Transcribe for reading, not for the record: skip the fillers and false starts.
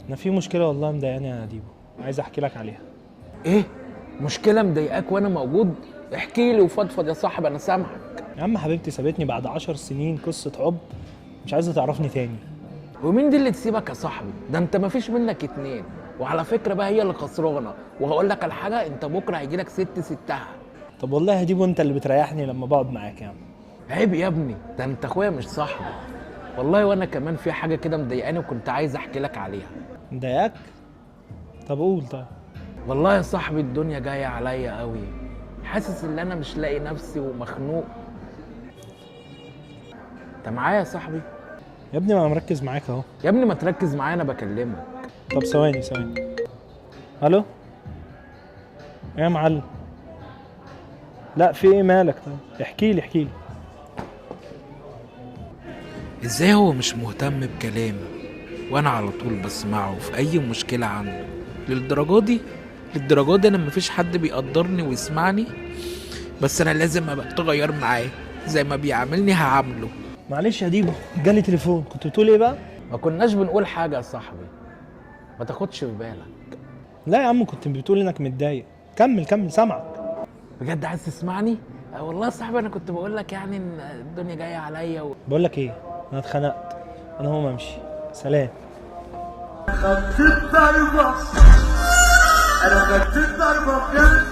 انا في مشكله والله مضايقاني يا ديبو، عايز احكي لك عليها. ايه؟ مشكله مضايقاك وانا موجود؟ احكي لي وفضفض يا صاحبي، انا سامعك. يا عم حبيبتي سابتني بعد 10 سنين قصه حب، مش عايزه تعرفني تاني. ومين دي اللي تسيبك يا صاحبي؟ ده انت مفيش منك اتنين. وعلى فكره بقى هي اللي خسرانه، وهقول لك على حاجه، انت بكره هيجي لك ستها. طب والله يا ديبو انت اللي بتريحني لما بقعد معاك يا عم. عيب يا ابني، ده انت اخويا مش صاحبي. والله وانا كمان في حاجه كده مضايقاني وكنت عايز احكي لك عليها. مضايقك؟ طب قول طيب. والله يا صاحبي الدنيا جايه عليا قوي، حاسس ان انا مش لاقي نفسي ومخنوق. انت معايا يا صاحبي؟ يا ابني ما انا مركز معاك اهو. يا ابني ما تركز معايا، انا بكلمك. طب ثواني. الو؟ ايه يا معلم؟ لا في ايه مالك؟ طيب احكي لي. ازاي هو مش مهتم بكلامي وانا على طول بسمعه في اي مشكله عنده؟ للدرجه دي انا مفيش حد بيقدرني ويسمعني، بس انا لازم ابقى اتغير معاه، زي ما بيعاملني هعامله. معلش يا ديبو جالي تليفون، كنت بتقول ايه بقى؟ ما كناش بنقول حاجه يا صاحبي، ما تاخدش في بالك. لا يا عم كنت بتقول انك متضايق. كمل سامعك. بجد عايز تسمعني؟ والله يا صاحبي انا كنت بقول لك يعني ان الدنيا جايه عليا بقول لك ايه، انا اتخنقت، انا هقوم امشي. سلام. خدت الضربة، أنا خدت الضربة بجد.